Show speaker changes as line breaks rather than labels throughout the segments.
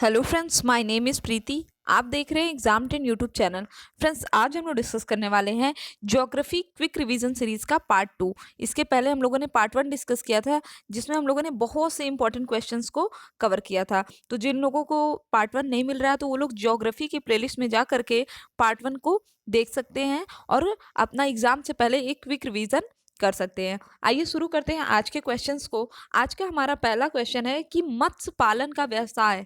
Hello friends, my name is Preeti. आप देख रहे हैं एग्जाम 10 यूट्यूब चैनल। फ्रेंड्स, आज हम लोग डिस्कस करने वाले हैं ज्योग्राफी क्विक रिवीजन सीरीज का पार्ट 2। इसके पहले हम लोगों ने पार्ट 1 डिस्कस किया था, जिसमें हम लोगों ने बहुत से इंपॉर्टेंट क्वेश्चंस को कवर किया था। तो जिन लोगों को पार्ट 1 नहीं मिल रहा है, तो वो लोग ज्योग्राफी की प्लेलिस्ट में जा करके पार्ट 1 को देख सकते हैं और अपना एग्जाम से पहले एक क्विक रिवीजन कर सकते हैं। आइए शुरू करते हैं आज के क्वेश्चंस को। आज का हमारा पहला क्वेश्चन है कि मत्स्य पालन का व्यवसाय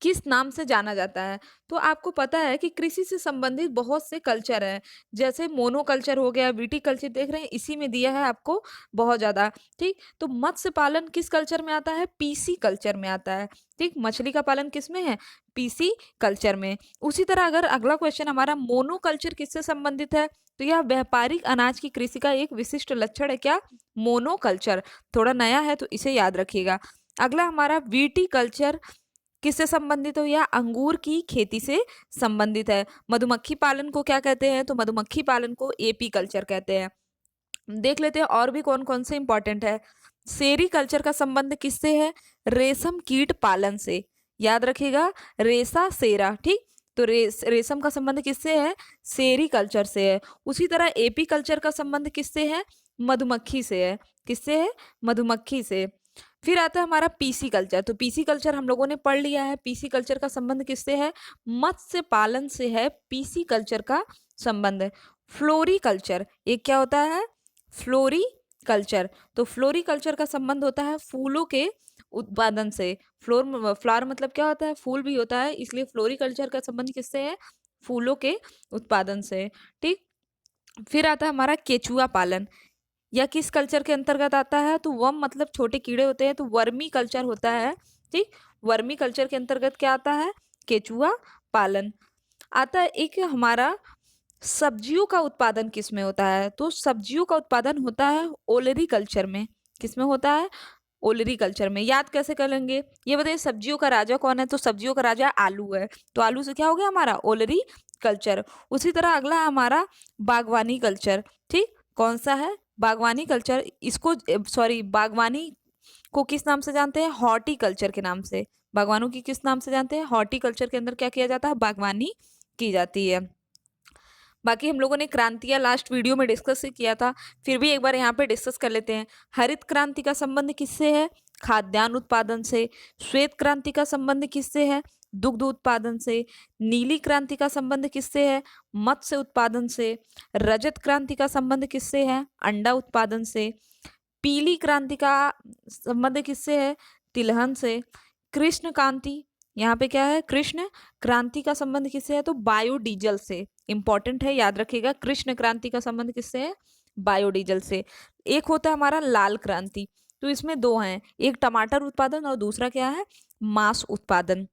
किस नाम से जाना जाता है? तो आपको पता है कि कृषि से संबंधित बहुत से कल्चर हैं, जैसे मोनोकल्चर हो गया, विटीकल्चर देख रहे हैं, इसी में दिया है आपको बहुत ज़्यादा, ठीक? तो मत्स्य पालन किस कल्चर में आता है? पीसी कल्चर में आता है, ठीक? मछली का पालन किसमें है? पीसी कल्चर में। उसी तरह अगर अगला क्वेश्चन हमारा मोनोकल्चर किससे संबंधित है? तो यह व्यापारिक अनाज की कृषि का एक विशिष्ट लक्षण है क्या? मोनोकल्चर। थोड़ा नया है तो इसे याद रखिएगा। अगला हमारा विटीकल्चर किससे संबंधित हो? या अंगूर की खेती से संबंधित है। मधुमक्खी पालन को क्या कहते हैं? तो मधुमक्खी पालन को एपी कल्चर कहते हैं। देख लेते हैं और भी कौन कौन से इंपॉर्टेंट है। सेरी कल्चर का संबंध किससे है? रेशम कीट पालन से। याद रखिएगा, रेसा सेरा, ठीक? तो रेशम का संबंध किससे है? सेरी कल्चर से है। उसी तरह एपी कल्चर का संबंध किससे है? मधुमक्खी से है। किससे है? मधुमक्खी से। फिर आता है हमारा पीसी कल्चर। तो पीसी कल्चर हम लोगों ने पढ़ लिया है। पीसी कल्चर का संबंध किससे है? मत्स्य पालन से है पीसी कल्चर का संबंध है। फ्लोरी कल्चर, एक क्या होता है? Floriculture. तो फ्लोरी कल्चर का संबंध होता है फूलों के उत्पादन से। फ्लावर मतलब क्या होता है? फूल भी होता है, इसलिए फ्लोरी कल्चर का संबंध किससे है? फूलों के उत्पादन से, ठीक? फिर आता है हमारा केचुआ पालन। यह किस कल्चर के अंतर्गत आता है? तो वर्म मतलब छोटे कीड़े होते हैं, तो वर्मी कल्चर होता है, ठीक? वर्मी कल्चर के अंतर्गत क्या आता है? केचुआ पालन। आता है एक हमारा सब्जियों का उत्पादन किसमें होता है? तो सब्जियों का उत्पादन होता है ओलरी कल्चर में। किसमें होता है? ओलरी कल्चर में। याद कैसे कर लेंगे? ये बताइए, सब्जियों का राजा कौन है? तो सब्जियों का राजा आलू है। तो आलू से क्या हो गया हमारा? ओलरी कल्चर। उसी तरह अगला है हमारा बागवानी कल्चर, ठीक? कौन सा है? बागवानी कल्चर। इसको सॉरी, बागवानी को किस नाम से जानते हैं? हॉर्टिकल्चर के नाम से। बागवानों की किस नाम से जानते हैं? हॉर्टिकल्चर के अंदर क्या किया जाता है? बागवानी की जाती है। बाकी हम लोगों ने क्रांतियाँ लास्ट वीडियो में डिस्कस ही किया था, फिर भी एक बार यहाँ पे डिस्कस कर लेते हैं। हरित क्रांति का संबंध किससे है? खाद्यान्न उत्पादन से। श्वेत क्रांति का संबंध किससे है? दुग्ध उत्पादन से। नीली क्रांति का संबंध किससे है? मत्स्य उत्पादन से। रजत क्रांति का संबंध किससे है? अंडा उत्पादन से। पीली क्रांति का संबंध किससे है? तिलहन से। कृष्ण क्रांति, यहाँ पे क्या है? कृष्ण क्रांति का संबंध किससे है? तो बायोडीजल से। इंपॉर्टेंट है, याद रखिएगा। कृष्ण क्रांति का संबंध किससे है? बायोडीजल से। एक होता है हमारा लाल क्रांति। तो इसमें दो हैं, एक टमाटर उत्पादन और दूसरा क्या है? मांस उत्पादन।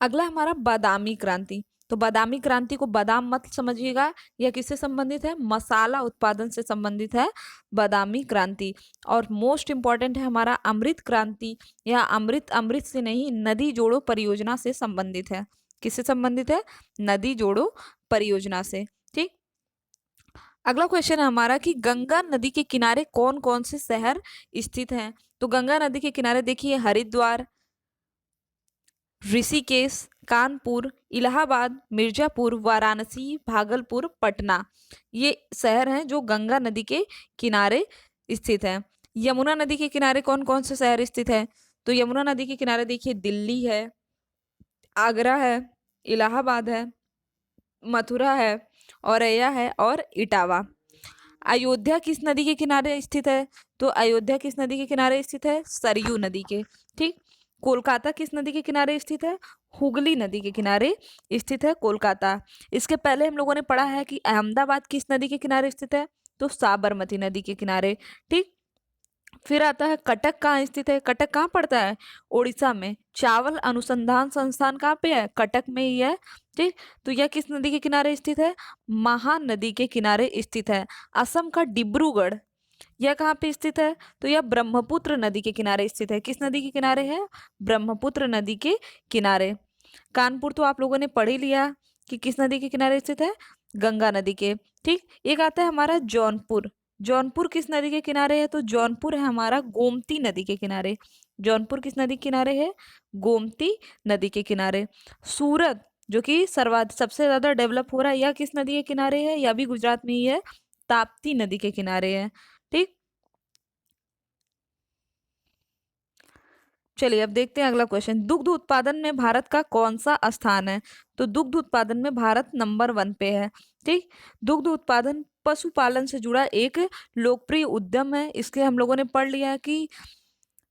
अगला हमारा बादामी क्रांति। तो बादामी क्रांति को बादाम मत समझिएगा, यह किससे संबंधित है? मसाला उत्पादन से संबंधित है बादामी क्रांति। और मोस्ट इंपॉर्टेंट है हमारा अमृत क्रांति। यह अमृत अमृत से नहीं, नदी जोड़ो परियोजना से संबंधित है। किससे संबंधित है? नदी जोड़ो परियोजना से, ठीक? अगला क्वेश्चन है हमारा कि गंगा नदी के किनारे कौन कौन से शहर स्थित हैं? तो गंगा नदी के किनारे देखिए, हरिद्वार, ऋषिकेश, कानपुर, इलाहाबाद, मिर्जापुर, वाराणसी, भागलपुर, पटना, ये शहर हैं जो गंगा नदी के किनारे स्थित हैं। यमुना नदी के किनारे कौन कौन से शहर स्थित हैं? तो यमुना नदी के किनारे देखिए, दिल्ली है, आगरा है, इलाहाबाद है, मथुरा है, औरैया है और इटावा। अयोध्या किस नदी के किनारे स्थित है? तो अयोध्या किस नदी के किनारे स्थित है? सरयू नदी के, ठीक? कोलकाता किस नदी के किनारे स्थित है? हुगली नदी के किनारे स्थित है कोलकाता। इसके पहले हम लोगों ने पढ़ा है कि अहमदाबाद किस नदी के किनारे स्थित है? तो साबरमती नदी के किनारे, ठीक? फिर आता है कटक कहाँ स्थित है? कटक कहाँ पड़ता है? उड़ीसा में। चावल अनुसंधान संस्थान कहाँ पे है? कटक में ही है, ठीक? तो यह किस नदी के किनारे स्थित है? महानदी के किनारे स्थित है। असम का डिब्रूगढ़, यह कहाँ पे स्थित है? तो यह ब्रह्मपुत्र नदी के किनारे स्थित है। किस नदी के किनारे है? ब्रह्मपुत्र नदी के किनारे। कानपुर तो आप लोगों ने पढ़ ही लिया कि किस नदी के किनारे स्थित है? गंगा नदी के, ठीक? एक आता है हमारा जौनपुर। जौनपुर किस नदी के किनारे है? तो जौनपुर है हमारा गोमती नदी के किनारे। जौनपुर किस नदी के किनारे है? गोमती नदी के किनारे। सूरत जो कि सर्वाधिक सबसे ज्यादा डेवलप हो रहा है, यह किस नदी के किनारे है? यह भी गुजरात में ही है, ताप्ती नदी के किनारे है। ठीक, चलिए अब देखते हैं अगला क्वेश्चन। दुग्ध उत्पादन में भारत का कौन सा स्थान है? तो दुग्ध उत्पादन में भारत नंबर 1 पे है। ठीक, दुग्ध उत्पादन पशुपालन से जुड़ा एक लोकप्रिय उद्यम है। इसके हम लोगों ने पढ़ लिया कि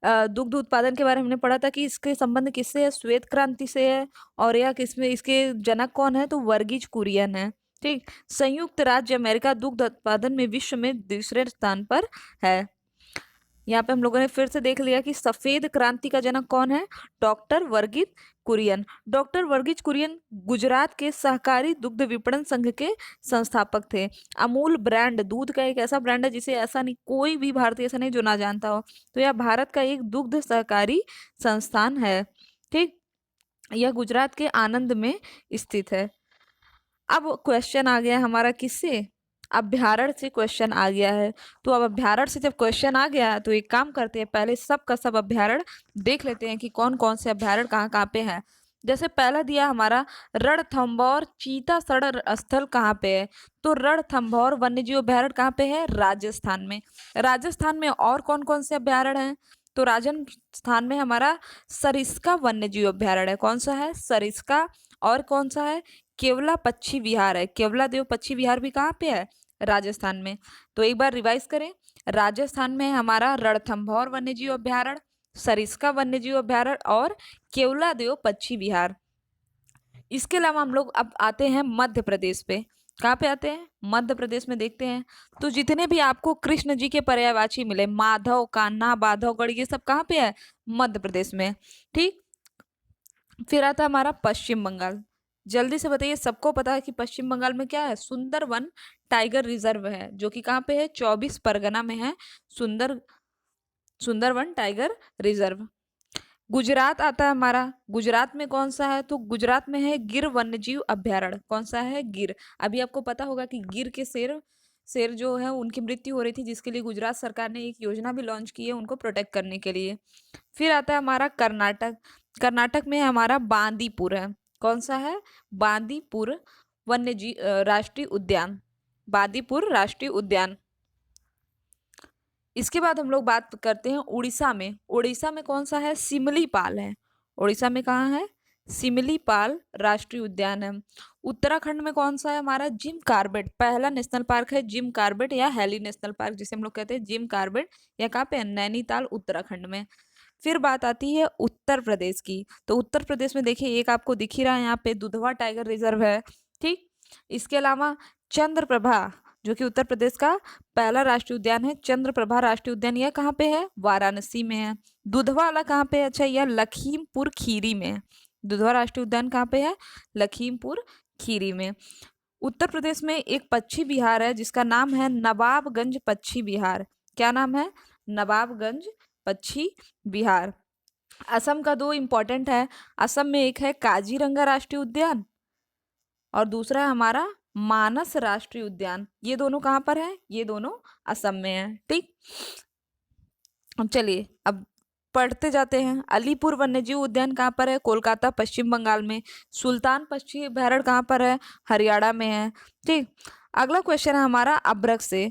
दुग्ध उत्पादन के बारे में हमने पढ़ा था कि इसके संबंध किससे है? श्वेत क्रांति से है। और यह किसमें, इसके जनक कौन है? तो वर्गीज कुरियन है। ठीक, संयुक्त राज्य अमेरिका दुग्ध उत्पादन में विश्व में दूसरे स्थान पर है। यहाँ पे हम लोगों ने फिर से देख लिया कि सफेद क्रांति का जनक कौन है? डॉक्टर वर्गीज कुरियन। डॉक्टर वर्गीज कुरियन गुजरात के सहकारी दुग्ध विपणन संघ के संस्थापक थे। अमूल ब्रांड दूध का एक ऐसा ब्रांड है जिसे ऐसा नहीं, कोई भी भारतीय ऐसा नहीं जो ना जानता हो। तो यह भारत का एक दुग्ध सहकारी संस्थान है। ठीक, यह गुजरात के आनंद में स्थित है। अब क्वेश्चन आ गया हमारा किससे? अभ्यारण्य से क्वेश्चन आ गया है। तो अब अभ्यारण्य से जब क्वेश्चन आ गया तो एक काम करते हैं, पहले सब का सब अभ्यारण्य देख लेते हैं कि कौन कौन से अभ्यारण्य कहाँ कहाँ पे हैं। जैसे पहला दिया हमारा रणथंभौर चीता सड़न स्थल कहाँ पे है? तो रणथंभौर वन्यजीव अभ्यारण्य कहाँ पे है? राजस्थान में। राजस्थान में और कौन कौन से अभ्यारण्य हैं? तो राजस्थान में हमारा सरिस्का वन्यजीव अभ्यारण्य है। कौन सा है? सरिस्का। और कौन सा है? केवला पक्षी विहार है। केवला देव पक्षी विहार भी कहाँ पे है? राजस्थान में। तो एक बार रिवाइज करें, राजस्थान में हमारा रणथंभौर वन्यजीव अभ्यारण्य, सरिस्का वन्यजीव अभ्यारण्य और केवला देव पक्षी विहार। इसके अलावा हम लोग अब आते हैं मध्य प्रदेश पे। कहाँ पे आते हैं? मध्य प्रदेश में देखते हैं। तो जितने भी आपको कृष्ण जी के पर्यायवाची मिले, माधव, कान्हा, बांधवगढ़, ये सब कहाँ पे है? मध्य प्रदेश में। ठीक, फिर आता है हमारा पश्चिम बंगाल। जल्दी से बताइए, सबको पता है कि पश्चिम बंगाल में क्या है? सुंदरवन टाइगर रिजर्व है, जो कि कहाँ पे है? 24 परगना में है सुंदरवन टाइगर रिजर्व। गुजरात आता है हमारा। गुजरात में कौन सा है? तो गुजरात में है गिर वन्यजीव अभ्यारण्य। कौन सा है? गिर। अभी आपको पता होगा कि गिर के शेर शेर जो है उनकी मृत्यु हो रही थी, जिसके लिए गुजरात सरकार ने एक योजना भी लॉन्च की है उनको प्रोटेक्ट करने के लिए। फिर आता है हमारा कर्नाटक। कर्नाटक में हमारा बांदीपुर है। कौन सा है? बांदीपुर वन्यजीव राष्ट्रीय उद्यान। बांदीपुर राष्ट्रीय उद्यान। इसके बाद हम लोग बात करते हैं उड़ीसा में। उड़ीसा में कौन सा है? सिमलीपाल है। उड़ीसा में कहाँ है? सिमलीपाल राष्ट्रीय उद्यान है। उत्तराखंड में कौन सा है हमारा? Jim Corbett. पहला नेशनल पार्क है जिम कार्बेट या हेली नेशनल पार्क जिसे हम लोग कहते हैं जिम कार्बेट। यह कहाँ पे है? नैनीताल उत्तराखंड में। फिर बात आती है उत्तर प्रदेश की। तो उत्तर प्रदेश में देखिए एक आपको दिख ही रहा है यहाँ पे, दुधवा टाइगर रिजर्व है। ठीक, इसके अलावा चंद्रप्रभा जो कि उत्तर प्रदेश का पहला राष्ट्रीय उद्यान है। चंद्रप्रभा राष्ट्रीय उद्यान यह कहाँ पे है? वाराणसी में है। दुधवा वाला कहाँ पे है? अच्छा, यह लखीमपुर खीरी में है। दुधवा राष्ट्रीय उद्यान कहाँ पे है? लखीमपुर खीरी में। उत्तर प्रदेश में एक पक्षी विहार है जिसका नाम है नवाबगंज पक्षी विहार। क्या नाम है? नवाबगंज पक्षी विहार। असम का दो इंपॉर्टेंट है। असम में एक है काजीरंगा राष्ट्रीय उद्यान और दूसरा है हमारा मानस राष्ट्रीय उद्यान। ये दोनों कहाँ पर है? ये दोनों असम में है। ठीक, अब चलिए अब पढ़ते जाते हैं। अलीपुर वन्यजीव उद्यान कहाँ पर है? कोलकाता पश्चिम बंगाल में। सुल्तान पक्षी अभ्यारण्य कहाँ पर है? हरियाणा में है। ठीक, अगला क्वेश्चन है हमारा अभ्रक से।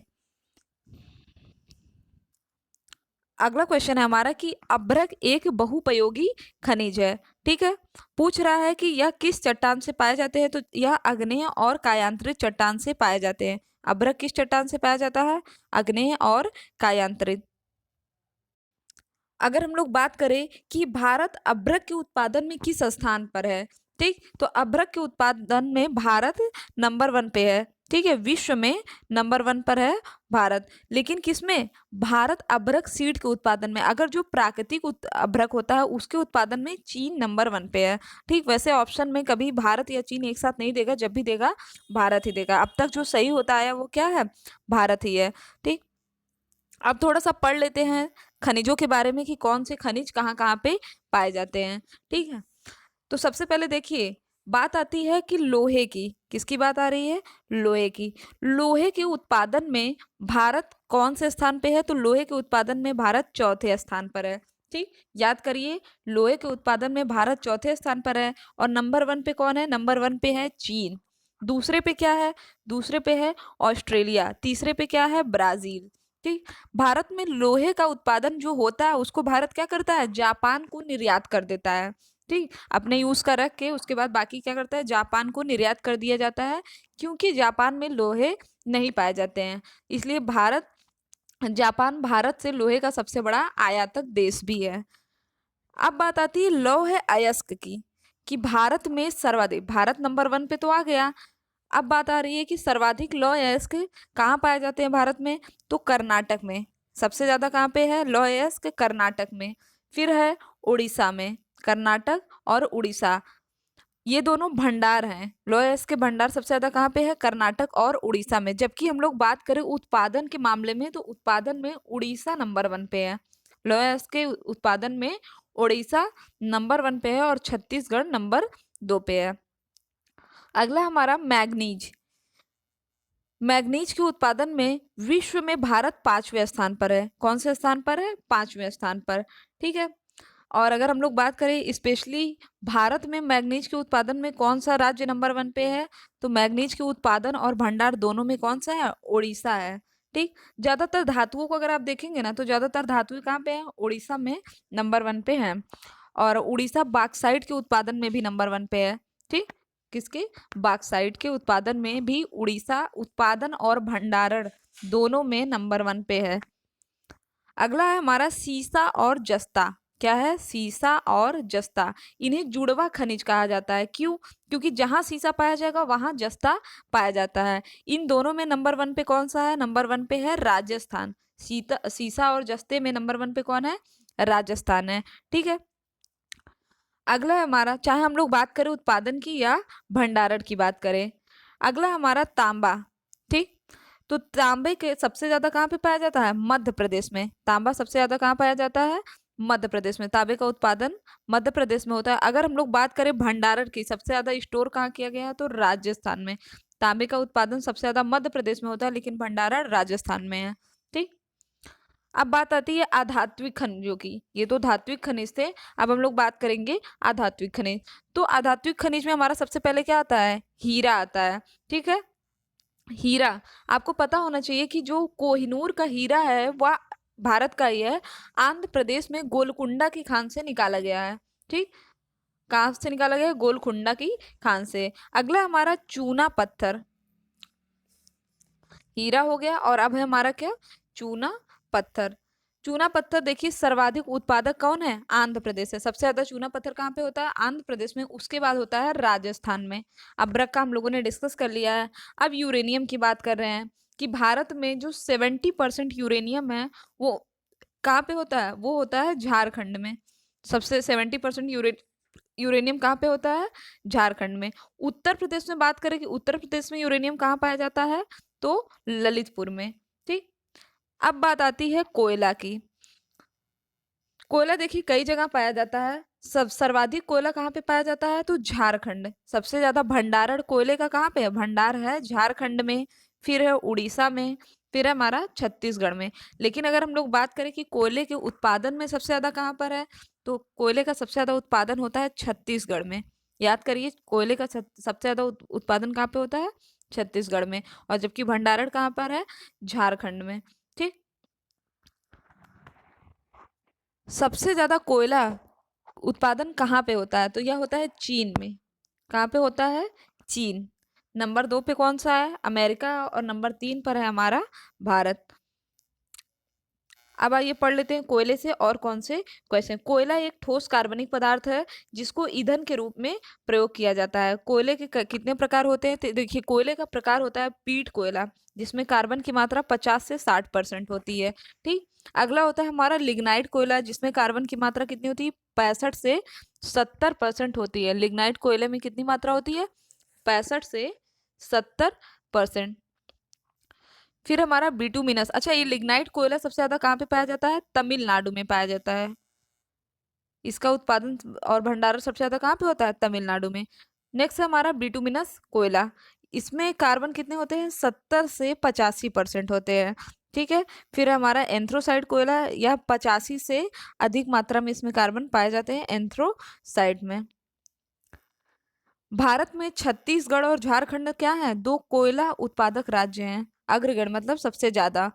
अगला क्वेश्चन है हमारा कि अभ्रक एक बहुपयोगी खनिज है। ठीक है, पूछ रहा है कि यह किस चट्टान से पाए जाते हैं? तो यह आग्नेय और कायांतरित चट्टान से पाए जाते हैं। अभ्रक किस चट्टान से पाया जाता है? आग्नेय और कायांतरित। अगर हम लोग बात करें कि भारत अभ्रक के उत्पादन में किस स्थान पर है? ठीक, तो अभ्रक के उत्पादन में भारत नंबर 1 पे है। ठीक है, विश्व में नंबर 1 पर है भारत। लेकिन किसमें? भारत अभ्रक सीड के उत्पादन में। अगर जो प्राकृतिक अभ्रक होता है उसके उत्पादन में चीन नंबर 1 पे है। ठीक, वैसे ऑप्शन में कभी भारत या चीन एक साथ नहीं देगा, जब भी देगा भारत ही देगा। अब तक जो सही होता आया वो क्या है? भारत ही है। ठीक, अब थोड़ा सा पढ़ लेते हैं खनिजों के बारे में कि कौन से खनिज कहाँ कहाँ पे पाए जाते हैं। ठीक है, तो सबसे पहले देखिए बात आती है कि लोहे की, किसकी बात आ रही है? लोहे की। लोहे के उत्पादन में भारत कौन से स्थान पे है? तो लोहे के उत्पादन में भारत चौथे स्थान पर है। ठीक, याद करिए, लोहे के उत्पादन में भारत चौथे स्थान पर है। और नंबर 1 पे कौन है? नंबर 1 पे है चीन। दूसरे पे क्या है? दूसरे पे है ऑस्ट्रेलिया। तीसरे पे क्या है? ब्राजील। ठीक, भारत में लोहे का उत्पादन जो होता है उसको भारत क्या करता है? जापान को निर्यात कर देता है। ठीक, अपने यूज का रख के उसके बाद बाकी क्या करता है? जापान को निर्यात कर दिया जाता है, क्योंकि जापान में लोहे नहीं पाए जाते हैं। इसलिए जापान भारत से लोहे का सबसे बड़ा आयातक देश भी है। अब बात आती है लौह अयस्क की, कि भारत में सर्वाधिक, भारत नंबर 1 पे तो आ गया। अब बात आ रही है कि सर्वाधिक लौह अयस्क कहाँ पाए जाते हैं भारत में? तो कर्नाटक में। सबसे ज्यादा कहाँ पे है लौह अयस्क? कर्नाटक में। फिर है उड़ीसा में। कर्नाटक और उड़ीसा, ये दोनों भंडार हैं। लौह अयस्क के भंडार सबसे ज्यादा कहाँ पे है? कर्नाटक और उड़ीसा में। जबकि हम लोग बात करें उत्पादन के मामले में, तो उत्पादन में उड़ीसा नंबर 1 पे है। लौह अयस्क के उत्पादन में उड़ीसा नंबर 1 पे है और छत्तीसगढ़ नंबर 2 पे है। अगला हमारा मैग्नीज। मैग्नीज के उत्पादन में विश्व में भारत 5वें स्थान पर है। कौन से स्थान पर है? 5वें स्थान पर। ठीक है, और अगर हम लोग बात करें स्पेशली भारत में मैग्नीज के उत्पादन में कौन सा राज्य नंबर 1 पे है? तो मैग्नीज के उत्पादन और भंडार दोनों में कौन सा है? उड़ीसा है। ठीक, ज्यादातर धातुओं को अगर आप देखेंगे ना, तो ज्यादातर धातुएं कहाँ पे है? उड़ीसा में नंबर 1 पे है। और उड़ीसा बाक्साइट के उत्पादन में भी नंबर 1 पे है। ठीक, किसके? बाक्साइट के उत्पादन में भी उड़ीसा उत्पादन और भंडारण दोनों में नंबर 1 पे है। अगला है हमारा सीसा और जस्ता। क्या है? सीसा और जस्ता। इन्हें जुड़वा खनिज कहा जाता है। क्यों? क्योंकि जहां सीसा पाया जाएगा वहां जस्ता पाया जाता है। इन दोनों में नंबर 1 पे कौन सा है? नंबर 1 पे है राजस्थान। सीसा और जस्ते में नंबर 1 पे कौन है? राजस्थान है। ठीक है, अगला है हमारा, चाहे हम लोग बात करें उत्पादन की या भंडारण की बात करें, अगला हमारा तांबा। ठीक, तो तांबे के सबसे ज्यादा कहाँ पे पाया जाता है? मध्य प्रदेश में। तांबा सबसे ज्यादा कहाँ पाया जाता है? मध्य प्रदेश में। तांबे का उत्पादन मध्य प्रदेश में होता है। अगर हम लोग बात करें भंडारण की, सबसे ज्यादा स्टोर कहाँ किया गया है? तो राजस्थान में। तांबे का उत्पादन सबसे ज्यादा मध्य प्रदेश में होता है, लेकिन भंडारण राजस्थान में है। ठीक, अब बात आती है आधात्विक खनिजों की। ये तो धात्विक खनिज थे, अब हम लोग बात करेंगे आधात्विक खनिज। तो आधात्विक खनिज में हमारा सबसे पहले क्या आता है? हीरा आता है। ठीक है, हीरा, आपको पता होना चाहिए कि जो कोहिनूर का हीरा है वह भारत का ही है। आंध्र प्रदेश में गोलकुंडा की खान से निकाला गया है। ठीक, कहाँ से निकाला गया है? गोलकुंडा की खान से। अगला हमारा चूना पत्थर। हीरा हो गया और अब है हमारा क्या? चूना पत्थर। चूना पत्थर देखिए, सर्वाधिक उत्पादक कौन है? आंध्र प्रदेश है। सबसे ज्यादा चूना पत्थर कहाँ पे होता है? आंध्र प्रदेश में। उसके बाद होता है राजस्थान में। अब्रक का हम लोगों ने डिस्कस कर लिया है। अब यूरेनियम की बात कर रहे हैं, कि भारत में जो 70% यूरेनियम है वो कहाँ पे होता है? वो होता है झारखंड में। सबसे 70% यूरेनियम कहाँ पे होता है? झारखंड में। उत्तर प्रदेश में बात करें कि उत्तर प्रदेश में यूरेनियम कहाँ पाया जाता है? तो ललितपुर में। ठीक, अब बात आती है कोयला की। कोयला देखिए कई जगह पाया जाता है। सब सर्वाधिक कोयला कहाँ पे पाया जाता है? तो झारखंड। सबसे ज्यादा भंडारण कोयले का कहाँ पे है? भंडार है झारखंड में। फिर है उड़ीसा में। फिर है हमारा छत्तीसगढ़ में। लेकिन अगर हम लोग बात करें कि कोयले के उत्पादन में सबसे ज्यादा कहाँ पर है, तो कोयले का सबसे ज्यादा उत्पादन होता है छत्तीसगढ़ में। याद करिए, कोयले का सबसे ज्यादा उत्पादन कहाँ पे होता है? छत्तीसगढ़ में। और जबकि भंडारण कहाँ पर है? झारखंड में। ठीक, सबसे ज्यादा कोयला उत्पादन कहाँ पे होता है? तो यह होता है चीन में। कहाँ पे होता है? चीन। नंबर 2 पे कौन सा है? अमेरिका। और नंबर 3 पर है हमारा भारत। अब आइए पढ़ लेते हैं कोयले से और कौन से क्वेश्चन। कोयला एक ठोस कार्बनिक पदार्थ है जिसको ईंधन के रूप में प्रयोग किया जाता है। कोयले के कितने प्रकार होते हैं? तो देखिए, कोयले का प्रकार होता है पीट कोयला, जिसमें कार्बन की मात्रा 50 से 60% होती है। ठीक, अगला होता है हमारा लिग्नाइट कोयला, जिसमें कार्बन की मात्रा कितनी होती है? 65 से 70% होती है। लिग्नाइट कोयले में कितनी मात्रा होती है? 65 से 70%। फिर हमारा बिटुमिनस। अच्छा, ये लिग्नाइट कोयला सबसे ज्यादा कहाँ पे पाया जाता है? तमिलनाडु में पाया जाता है। इसका उत्पादन और भंडारण सबसे ज्यादा कहाँ पे होता है? तमिलनाडु में। नेक्स्ट है हमारा बिटुमिनस कोयला। इसमें कार्बन कितने होते हैं? 70 से 85% होते हैं। ठीक है। फिर हमारा एंथ्रोसाइड कोयला, या 85 से अधिक मात्रा में इसमें कार्बन पाए जाते हैं एंथ्रोसाइड में। भारत में छत्तीसगढ़ और झारखंड क्या है? दो कोयला उत्पादक राज्य हैं, अग्रगण्य मतलब सबसे ज्यादा।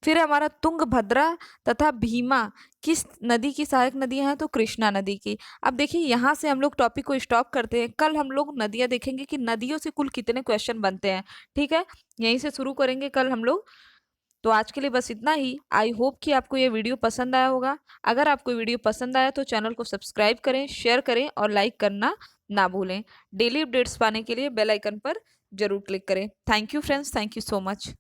फिर हमारा तुंगभद्रा तथा भीमा किस नदी की सहायक नदियां हैं? तो कृष्णा नदी की। अब देखिए यहाँ से हम लोग टॉपिक को स्टॉप करते हैं। कल हम लोग नदियां देखेंगे कि नदियों से कुल कितने क्वेश्चन बनते हैं। ठीक है, यहीं से शुरू करेंगे कल हम लोग। तो आज के लिए बस इतना ही। आई होप कि आपको ये वीडियो पसंद आया होगा। अगर आपको वीडियो पसंद आया तो चैनल को सब्सक्राइब करें, शेयर करें और लाइक करना ना भूलें। डेली अपडेट्स पाने के लिए बेल आइकन पर जरूर क्लिक करें। Thank you friends, thank you so much.